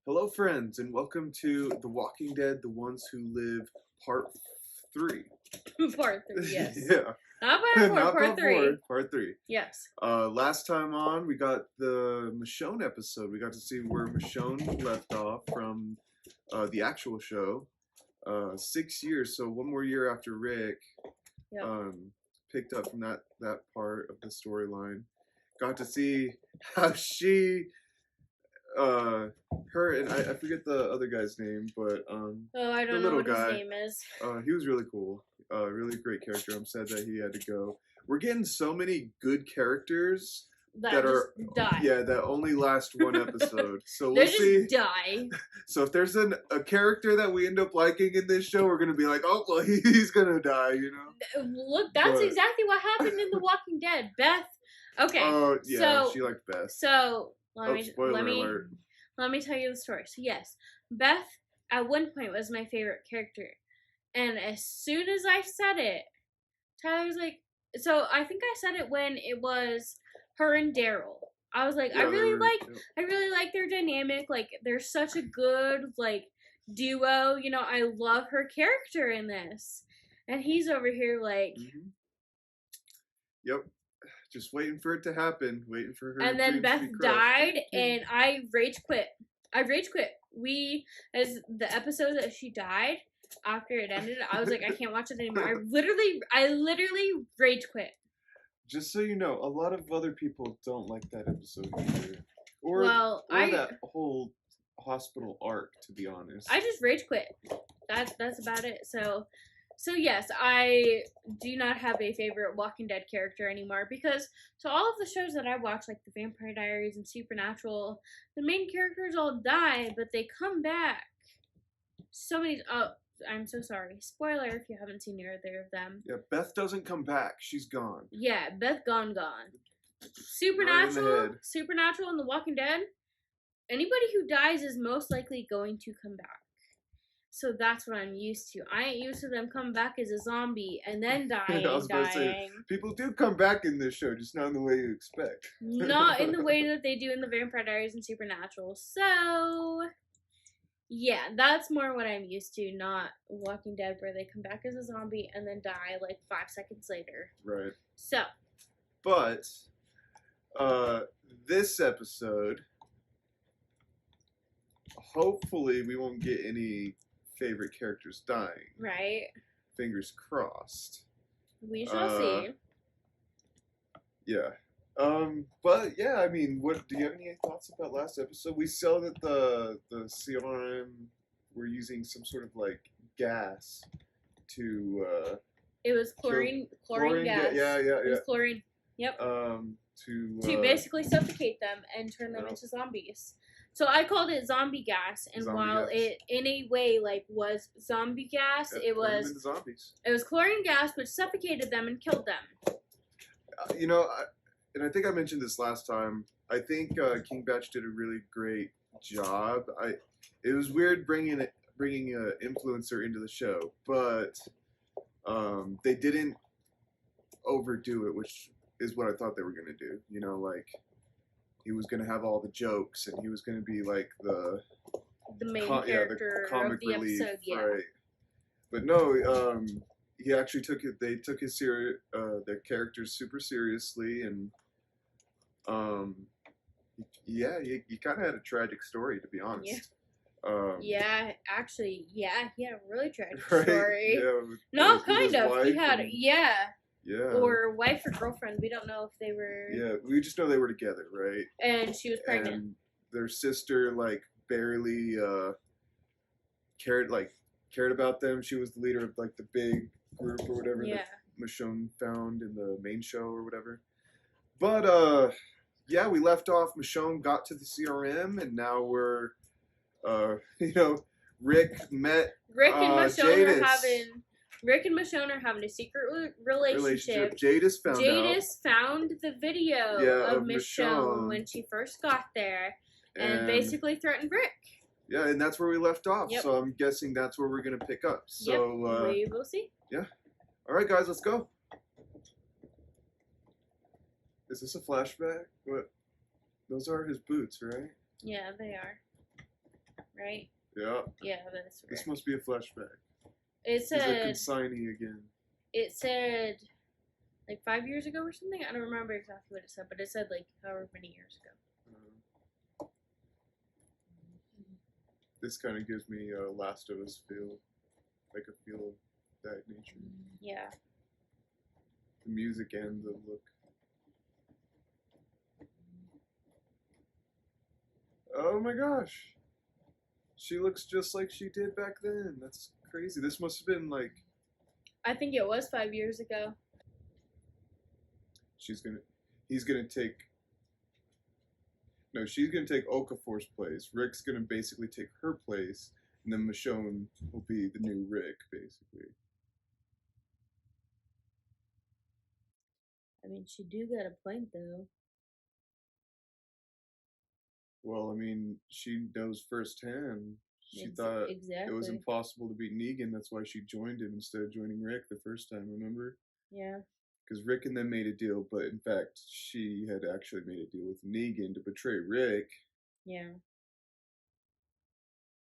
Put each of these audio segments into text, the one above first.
Hello, friends, and welcome to The Walking Dead: The Ones Who Live, Part 3. Part 3, yes. Yeah. Not part 4, Not part 3. 4, part 3. Yes. Last time on, we got the Michonne episode. We got to see where Michonne left off from the actual show. 6 years, so one more year after Rick Yep. picked up from that part of the storyline. Got to see how she... her and I forget the other guy's name, but I don't know what his name is. he was really cool. Really great character. I'm sad that he had to go. We're getting so many good characters that are die. Yeah, that only last one episode. So they we'll see. Just die. So if there's a character that we end up liking in this show, we're gonna be like, oh well, he's gonna die, you know. Look, that's exactly what happened in The Walking Dead. Beth. Okay. Oh yeah, so, she liked Beth. So let me tell you the story. So yes, Beth at one point was my favorite character, and as soon as I said it, Tyler was like, so I think I said it when it was her and Daryl. I was like, I really like their dynamic. Like, they're such a good duo. You know, I love her character in this, and he's over here like, Yep. Just waiting for it to happen, waiting for her. And then Beth died, and I rage quit. As the episode that she died, after it ended, I was like, I can't watch it anymore. I literally rage quit. Just so you know, a lot of other people don't like that episode either. Or that whole hospital arc, to be honest. I just rage quit. That's about it. So yes, I do not have a favorite Walking Dead character anymore because all of the shows that I watch, like The Vampire Diaries and Supernatural, the main characters all die, but they come back. So many. Oh, I'm so sorry. Spoiler if you haven't seen either of them. Yeah, Beth doesn't come back. She's gone. Yeah, Beth gone. Supernatural and The Walking Dead. Anybody who dies is most likely going to come back. So that's what I'm used to. I ain't used to them coming back as a zombie and then dying. Say, people do come back in this show, just not in the way you expect. Not in the way that they do in The Vampire Diaries and Supernatural. So, yeah, that's more what I'm used to, not Walking Dead where they come back as a zombie and then die like 5 seconds later. Right. So. But, this episode, hopefully we won't get any favorite characters dying. Right. Fingers crossed. We shall see. Yeah. But yeah, I mean, do you have any thoughts about last episode? We saw that the CRM were using some sort of gas to it was chlorine gas. Yeah. It was chlorine. Yep. To basically suffocate them and turn them into zombies. So I called it zombie gas, and while it in a way was zombie gas, it was chlorine gas which suffocated them and killed them. You know, and I think I mentioned this last time. I think King Batch did a really great job. It was weird bringing an influencer into the show, but they didn't overdo it, which is what I thought they were gonna do. You know, he was going to have all the jokes, and he was going to be the main character the comic of the relief, episode, yeah. Right? But no, he actually took it. They took their characters super seriously, and yeah, you kind of had a tragic story, to be honest. Yeah. Really tragic right? story. Yeah, no, kind of. He had Yeah. Or wife or girlfriend. We don't know if they were. Yeah, we just know they were together, right? And she was pregnant. And their sister, barely cared about them. She was the leader of the big group or whatever that Michonne found in the main show or whatever. But yeah, we left off. Michonne got to the CRM, and now we're Rick met Rick and Michonne are having a secret relationship. Jadis found the video of Michonne when she first got there and basically threatened Rick. Yeah, and that's where we left off. Yep. So I'm guessing that's where we're going to pick up. So we will see. Yeah. All right, guys, let's go. Is this a flashback? What? Those are his boots, right? Yeah, they are. right? Yeah. Yeah, that's Rick. This must be a flashback. It said... He's a consignee again. It said, like, 5 years ago or something? I don't remember exactly what it said, but it said, like, however many years ago. This kind of gives me a Last of Us feel. Like a feel of that nature. Yeah. The music and the look. Oh my gosh. She looks just like she did back then. That's crazy. This must have been like... I think it was 5 years ago. He's gonna take... No, she's gonna take Okafor's place. Rick's gonna basically take her place, and then Michonne will be the new Rick, basically. I mean, she do got a point, though. Well, I mean, she knows firsthand. She thought it was impossible to beat Negan. That's why she joined him instead of joining Rick the first time, remember? Yeah. Because Rick and them made a deal, but in fact, she had actually made a deal with Negan to betray Rick. Yeah.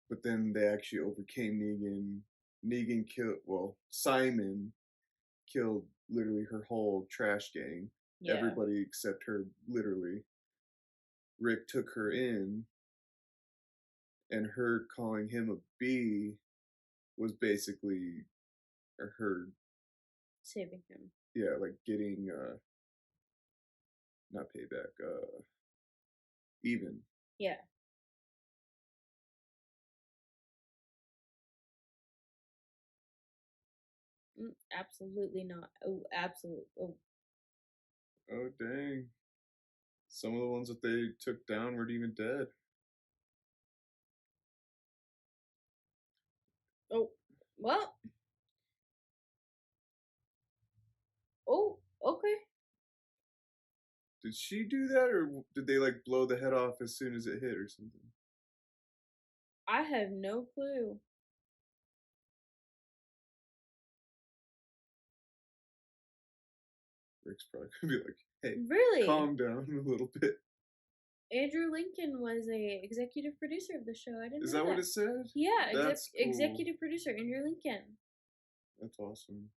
But then they actually overcame Negan. Negan killed, Simon killed literally her whole trash gang. Yeah. Everybody except her, literally. Rick took her in, and her calling him a B was basically her saving him. Yeah, like getting not payback, even. Yeah. Absolutely not. Oh, absolutely. Oh. Oh, dang. Some of the ones that they took down weren't even dead. Oh, well. Oh, okay. Did she do that, or did they like blow the head off as soon as it hit or something? I have no clue. Rick's probably gonna be like, hey, really? Calm down a little bit. Andrew Lincoln was a executive producer of the show. I didn't know that. Is that what it said? Yeah, that's cool. Executive producer, Andrew Lincoln. That's awesome.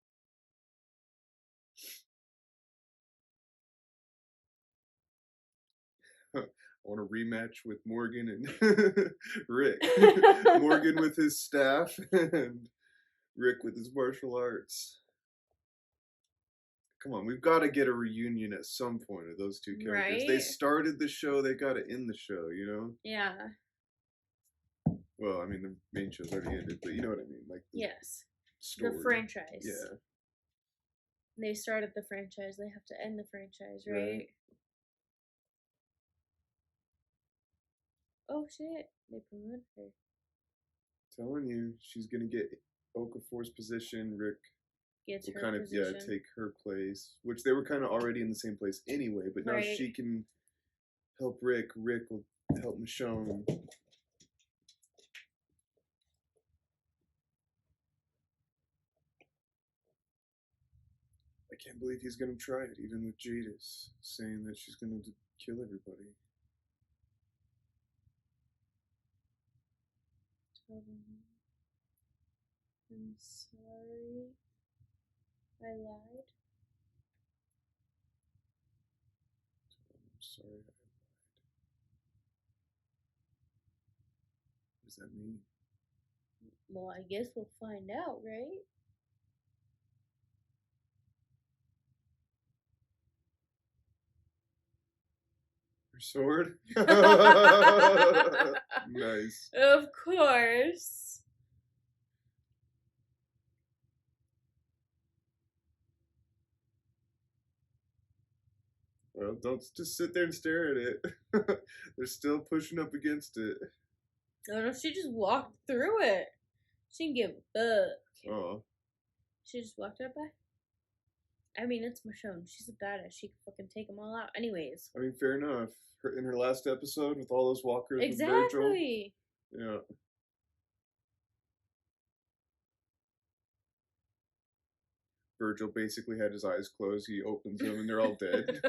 I want a rematch with Morgan and Rick. Morgan with his staff and Rick with his martial arts. Come on, we've got to get a reunion at some point of those two characters. Right? They started the show, they got to end the show, you know? Yeah. Well, I mean, the main show's already ended, but you know what I mean? Like yes. Story. The franchise. Yeah. They started the franchise, they have to end the franchise, right? Oh shit, they promoted her. Telling you, she's gonna get Okafor's position. Rick will kind of take her place, which they were kind of already in the same place anyway. But now she can help Rick. Rick will help Michonne. I can't believe he's gonna try it, even with Jadis saying that she's gonna kill everybody. I'm sorry. I lied. I'm sorry, I lied. What does that mean? Well, I guess we'll find out, right? Her sword? Nice. Of course. Well, don't just sit there and stare at it. They're still pushing up against it. Oh no, she just walked through it. She didn't give a fuck. Oh. She just walked up by. I mean, it's Michonne. She's a badass. She can fucking take them all out. Anyways. I mean, fair enough. In her last episode with all those walkers exactly. With Virgil. Yeah. Virgil basically had his eyes closed. He opens them and they're all dead.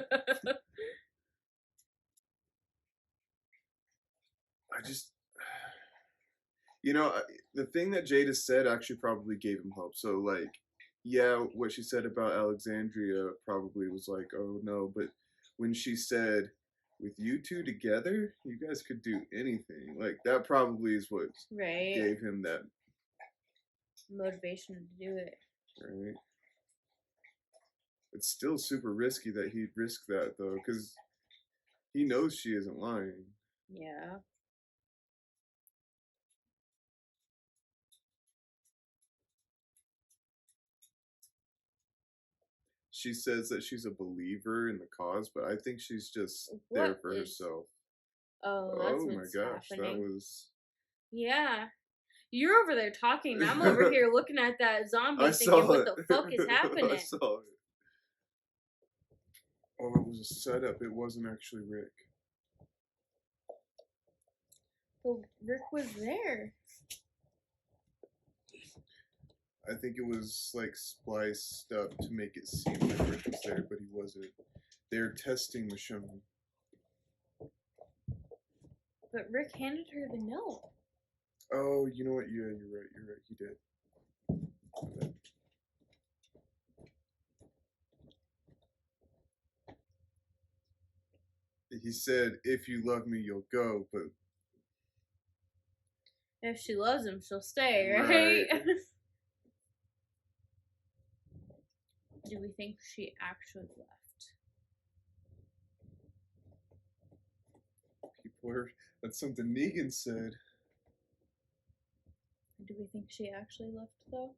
You know, the thing that Jada said actually probably gave him hope. So, like, yeah, what she said about Alexandria probably was like, oh no. But when she said, with you two together, you guys could do anything. Like, that probably is what gave him that motivation to do it. Right. It's still super risky that he'd risk that, though, because he knows she isn't lying. Yeah. She says that she's a believer in the cause, but I think she's just there for herself. Oh, that's my gosh, happening. that was. Yeah. You're over there talking. I'm over here looking at that zombie thinking, what the fuck is happening? I saw it. Oh, it was a setup. It wasn't actually Rick. Well, Rick was there. I think it was like spliced up to make it seem like Rick was there, but he wasn't. They're testing Michonne. But Rick handed her the note. Oh, you know what? Yeah, you're right. He did. He said, if you love me, you'll go, but... If she loves him, she'll stay, right? Do we think she actually left? People are... That's something Negan said. Do we think she actually left, though?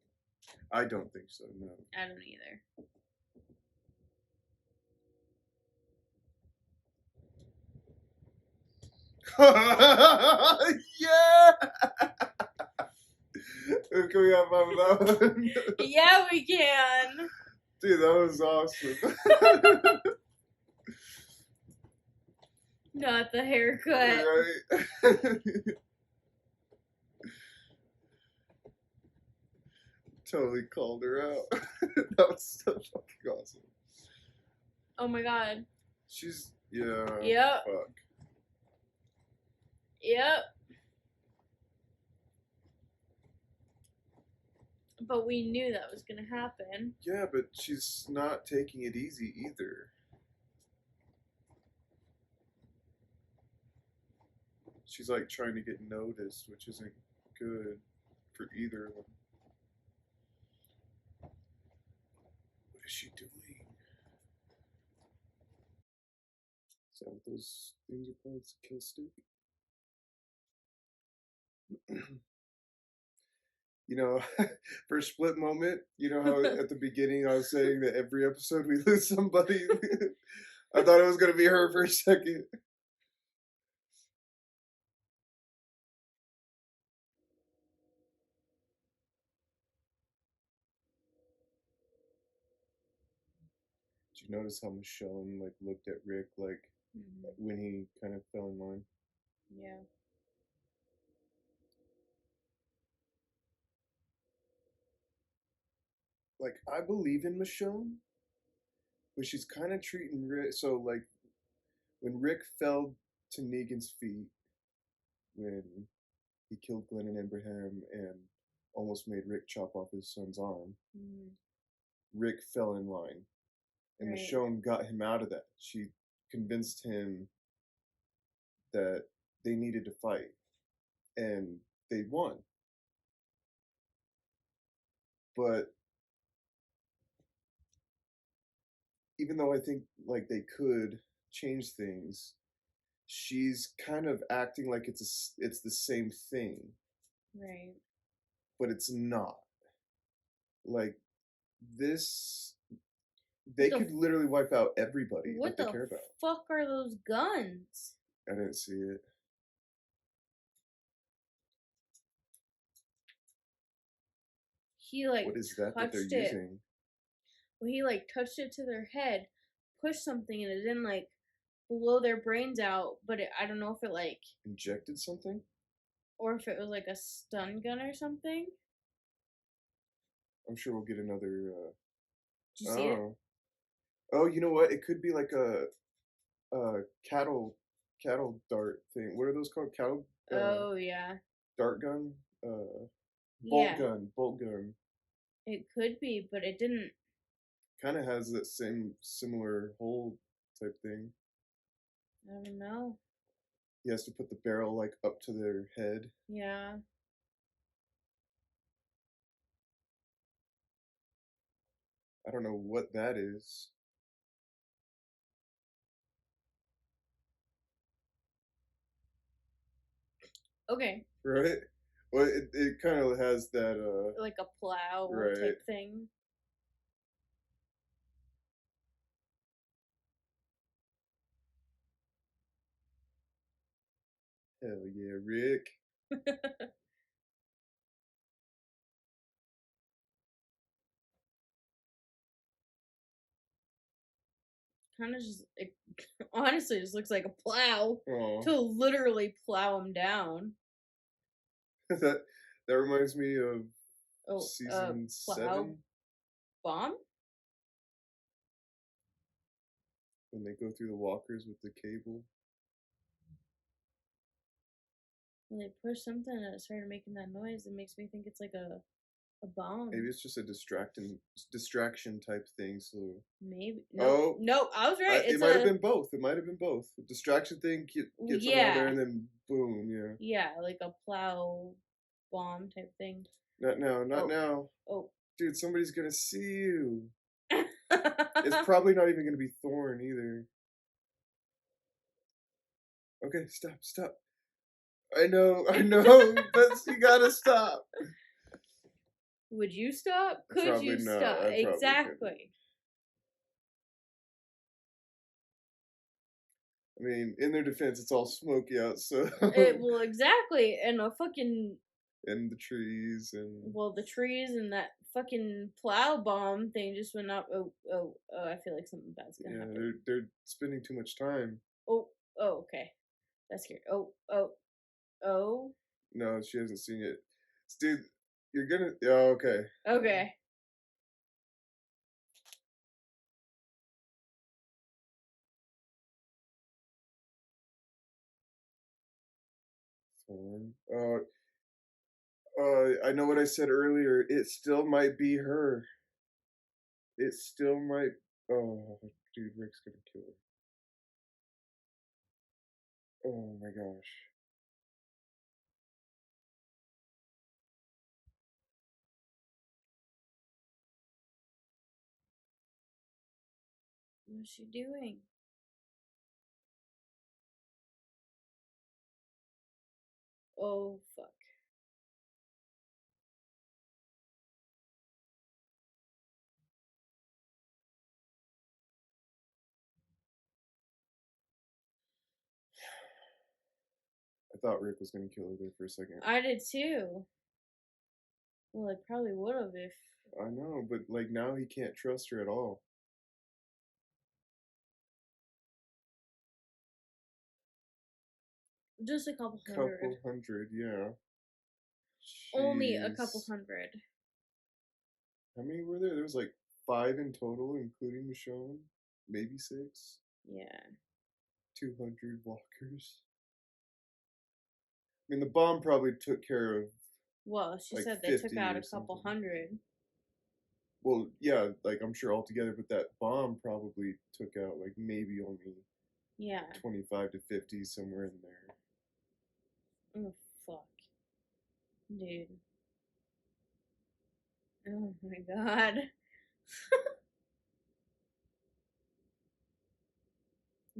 I don't think so, no. I don't either. Yeah! Can we have fun with that one? Yeah, we can. Dude, that was awesome. Not the haircut. Right? Totally called her out. That was so fucking awesome. Oh my god. She's... Yeah. Yep. Fuck. Yep. But we knew that was gonna happen. Yeah, but she's not taking it easy either. She's like trying to get noticed, which isn't good for either of them. What is she doing? Is that what those things are called? It's a kill stick? You know, for a split moment, you know how at the beginning I was saying that every episode we lose somebody? I thought it was going to be her for a second. Did you notice how Michonne like looked at Rick like when he kind of fell in line? Yeah. Like, I believe in Michonne, but she's kind of treating Rick. So, like, when Rick fell to Negan's feet, when he killed Glenn and Abraham and almost made Rick chop off his son's arm, Rick fell in line. And Michonne got him out of that. She convinced him that they needed to fight. And they won. But even though I think like they could change things, she's kind of acting like it's the same thing. Right. But it's not. Like this they could literally wipe out everybody that they care about. What the fuck are those guns? I didn't see it. He like what is that they're using? Well, he like touched it to their head, pushed something, and it didn't like blow their brains out. But I don't know if it like injected something, or if it was like a stun gun or something. I'm sure we'll get another. Did you see it? Oh, you know what? It could be like a cattle dart thing. What are those called? Cattle. Oh yeah. Dart gun. bolt gun. It could be, but it didn't. Kind of has that same similar hole type thing. I don't know. He has to put the barrel like up to their head. Yeah. I don't know what that is. Okay. Right? Well, it kind of has that like a plow type thing. Hell yeah, Rick. Kind of just, it honestly just looks like a plow. Aww. To literally plow him down. that reminds me of season 7. Bomb? When they go through the walkers with the cable. When they push something and it started making that noise, it makes me think it's like a bomb. Maybe it's just a distraction type thing. So maybe. No, no, I was right. It might have been both. It might have been both. The distraction thing gets them all there, and then boom, yeah. Yeah, like a plow bomb type thing. Not now, not now. Oh, dude, somebody's gonna see you. It's probably not even gonna be Thorn either. Okay, stop. I know, but you gotta stop. Would you stop? Could you stop? Exactly. I mean, in their defense, it's all smoky out, so. Well, exactly, and a fucking. And the trees and. Well, the trees and that fucking plow bomb thing just went up. Oh! I feel like something bad's gonna happen. Yeah, they're spending too much time. Oh! Okay. That's scary. Oh! No, she hasn't seen it. Dude, you're gonna. Oh, okay. Okay. Thorn. I know what I said earlier. It still might be her. It still might. Oh, dude, Rick's gonna kill her. Oh my gosh. What's she doing? Oh, fuck. I thought Rick was gonna kill her there for a second. I did too. Well, I probably would have if. I know, but like now he can't trust her at all. Just a couple hundred. Couple hundred, yeah. Jeez. Only a couple hundred. How many were there? There was like 5 in total, including Michonne. Maybe 6. Yeah. 200 walkers. I mean, the bomb probably took care of. Well, she said they took out a couple hundred. Well, yeah, like I'm sure altogether, but that bomb probably took out like maybe only 25 to 50, somewhere in there. Oh, fuck. Dude. Oh my god.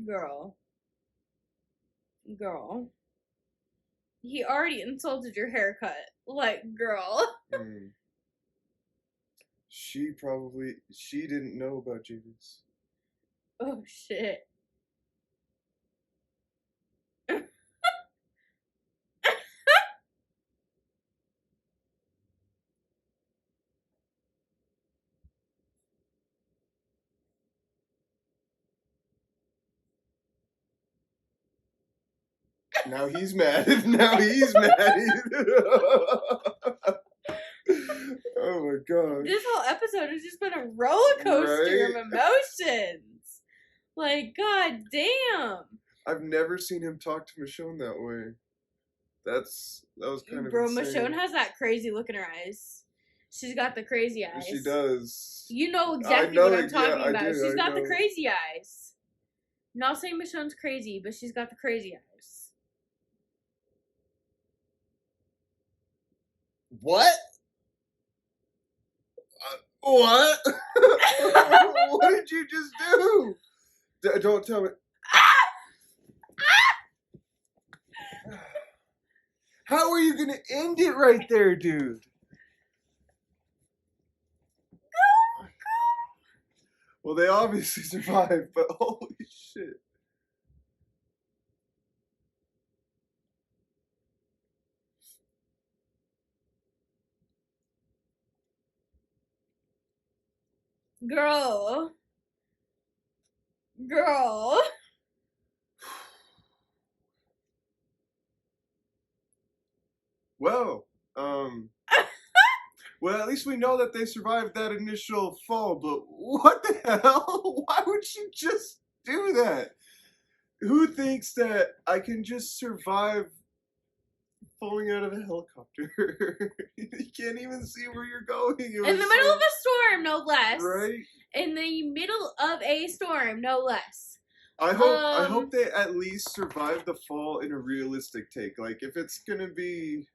Girl. He already insulted your haircut. Like, girl. She didn't know about Javis. Oh, shit. Now he's mad. Oh my god. This whole episode has just been a roller coaster of emotions. Like, god damn. I've never seen him talk to Michonne that way. That was kind of Bro, insane. Michonne has that crazy look in her eyes. She's got the crazy eyes. She does. You know exactly what I'm talking about. She's got the crazy eyes. Not saying Michonne's crazy, but she's got the crazy eyes. What? What? What did you just do? Don't tell me. How are you gonna end it right there, dude? Well, they obviously survived, but holy shit. Girl. Well, well, at least we know that they survived that initial fall, but what the hell? Why would you just do that? Who thinks that I can just survive falling out of a helicopter? You can't even see where you're going. In the middle of a storm, no less. Right? In the middle of a storm, no less. I hope they at least survive the fall in a realistic take. Like, if it's gonna be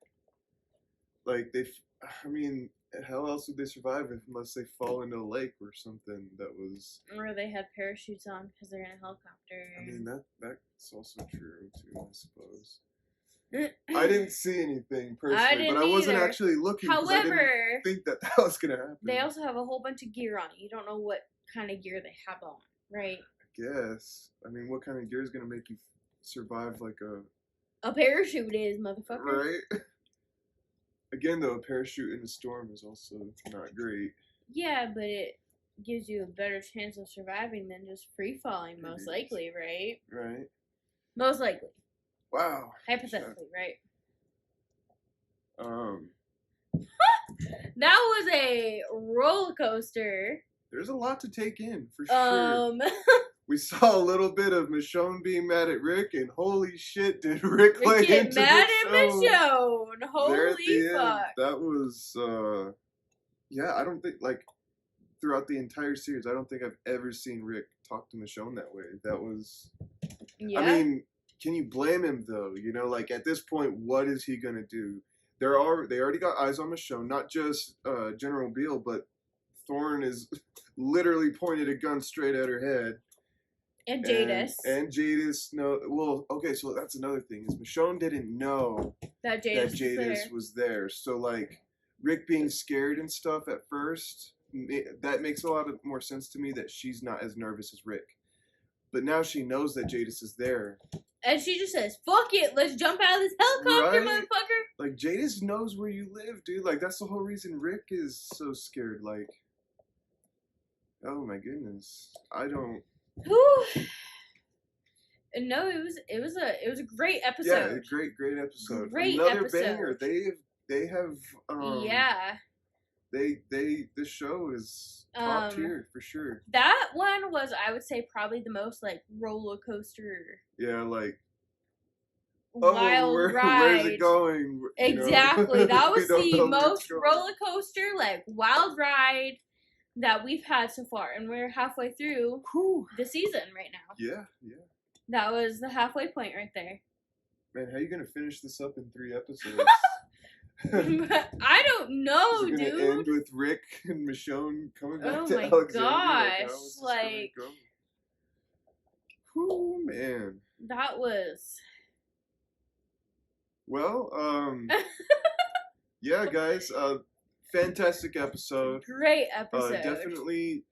like how else would they survive unless they fall into a lake or something that was... Or they had parachutes on because they're in a helicopter. I mean, that's also true, too, I suppose. I didn't see anything, personally, but I wasn't actually looking because I didn't think that was going to happen. They also have a whole bunch of gear on. You don't know what kind of gear they have on, right? I guess. I mean, what kind of gear is going to make you survive like a parachute is, motherfucker. Right? Again, though, a parachute in a storm is also not great. Yeah, but it gives you a better chance of surviving than just free falling, most likely, right? Right. Most likely. Wow. Hypothetically, right? That was a roller coaster. There's a lot to take in, for sure. We saw a little bit of Michonne being mad at Rick, and holy shit, did Rick lay into mad at Michonne. Holy fuck. That was, yeah, I don't think, like, throughout the entire series, I don't think I've ever seen Rick talk to Michonne that way. That was, yeah. I mean, can you blame him, though? You know, like, at this point, what is he gonna do? They already got eyes on Michonne, not just General Beale, but Thorne is literally pointed a gun straight at her head. And Jadis. And Jadis, no. Well, okay, so that's another thing, is Michonne didn't know that Jadis was there. So, like, Rick being scared and stuff at first, that makes a lot more sense to me that she's not as nervous as Rick. But now she knows that Jadis is there. And she just says, fuck it, let's jump out of this helicopter, right? Motherfucker. Like, Jadis knows where you live, dude. Like, that's the whole reason Rick is so scared. Like, oh my goodness. I don't... Whew. No, it was a great episode. Yeah, a great episode. Another banger. They have yeah. This show is top tier for sure. That one was, I would say, probably the most like roller coaster. Yeah, like wild ride. Where's it going? Exactly. That was the most roller coaster, like wild ride that we've had so far, and we're halfway through the season right now. Yeah. That was the halfway point right there. Man, how are you gonna finish this up in 3 episodes? I don't know, dude. Is it gonna end with Rick and Michonne coming back to Alexandria? Oh my gosh! Like, whoo, man. That was. Well, yeah, guys. Fantastic episode. Great episode. Definitely,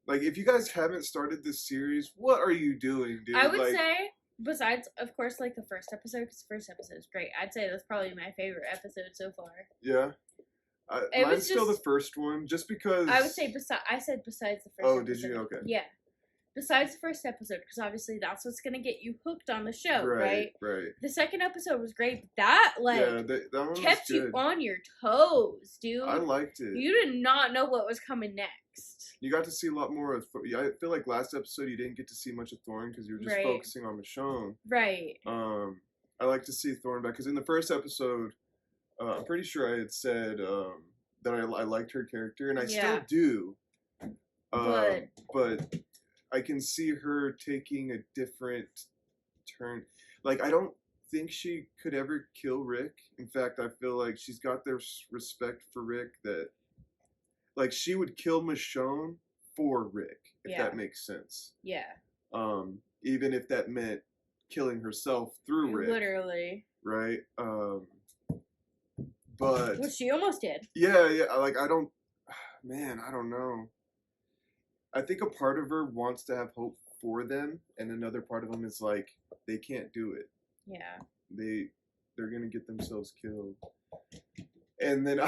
like, if you guys haven't started this series, what are you doing, dude? I would say, besides, of course, like, the first episode, because the first episode is great. I'd say that's probably my favorite episode so far. Yeah. Mine's still the first one, just because... I would say, I said besides the first episode. Oh, did you? Okay. Yeah. Besides the first episode, because obviously that's what's going to get you hooked on the show, right? Right. The second episode was great, but that, like, that one kept you on your toes, dude. I liked it. You did not know what was coming next. You got to see a lot more of... I feel like last episode you didn't get to see much of Thorne because you were just focusing on Michonne. Right. I like to see Thorn back because in the first episode, I'm pretty sure I had said that I liked her character, and I still do. But I can see her taking a different turn. Like, I don't think she could ever kill Rick. In fact, I feel like she's got this respect for Rick that, like, she would kill Michonne for Rick, if that makes sense. Yeah. Even if that meant killing herself through Rick. Literally. Right? But... Well, she almost did. Yeah, like, I don't know. I think a part of her wants to have hope for them, and another part of them is like, they can't do it. Yeah. They're gonna get themselves killed. And then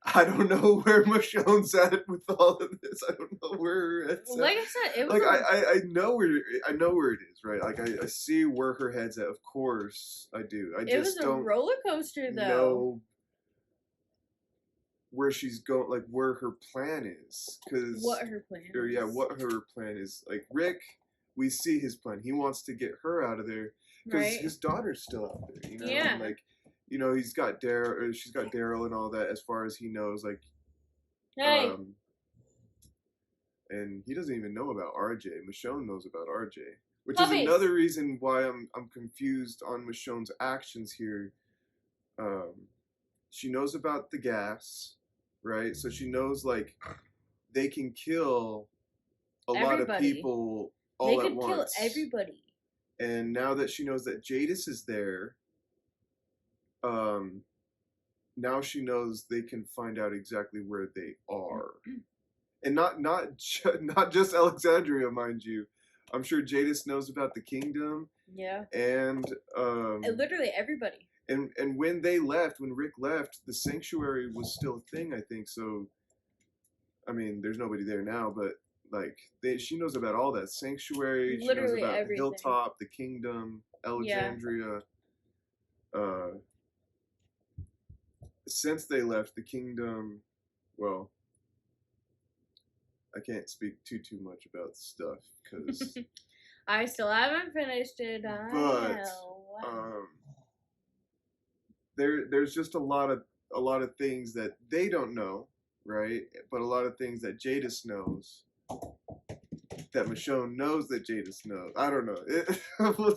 I don't know where Michonne's at with all of this. I don't know where it's at. Like I said, it was like I know where it is, right? Like I see where her head's at. Of course I do. It was a roller coaster though. Know where she's going, like where her plan is, because what her plan is. Like Rick, we see his plan. He wants to get her out of there because his daughter's still out there. You know, and like, you know, he's got Daryl, or she's got Daryl and all that. As far as he knows, like, and he doesn't even know about RJ. Michonne knows about RJ, which is another reason why I'm confused on Michonne's actions here. She knows about the gas, right? So she knows, like, they can kill a lot of people all at once. They could kill everybody. And now that she knows that Jadis is there, now she knows they can find out exactly where they are. And not just Alexandria, mind you. I'm sure Jadis knows about the kingdom. Yeah. And literally everybody. And when they left, when Rick left, the sanctuary was still a thing, I think. So, I mean, there's nobody there now, but like she knows about all that sanctuary. Literally she knows about everything. The hilltop, the kingdom, Alexandria. Yeah. Since they left the kingdom, well, I can't speak too much about stuff because I still haven't finished it. There's just a lot of things that they don't know, right? But a lot of things that Jadis knows, that Michonne knows that Jadis knows. I don't know. We'll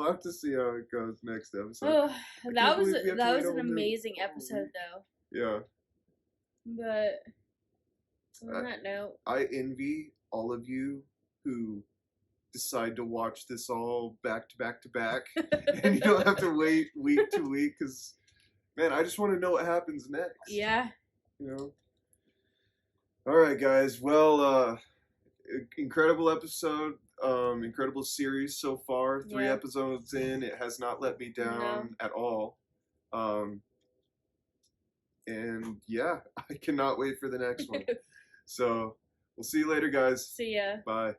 have to see how it goes next episode. Oh, that was an amazing episode, though. Yeah. But on that note, I envy all of you who decide to watch this all back to back to back, and you don't have to wait week to week because, man, I just want to know what happens next. Yeah. You know. All right, guys. Well, incredible episode, incredible series so far. 3 episodes in, it has not let me down at all. And yeah, I cannot wait for the next one. So we'll see you later, guys. See ya. Bye.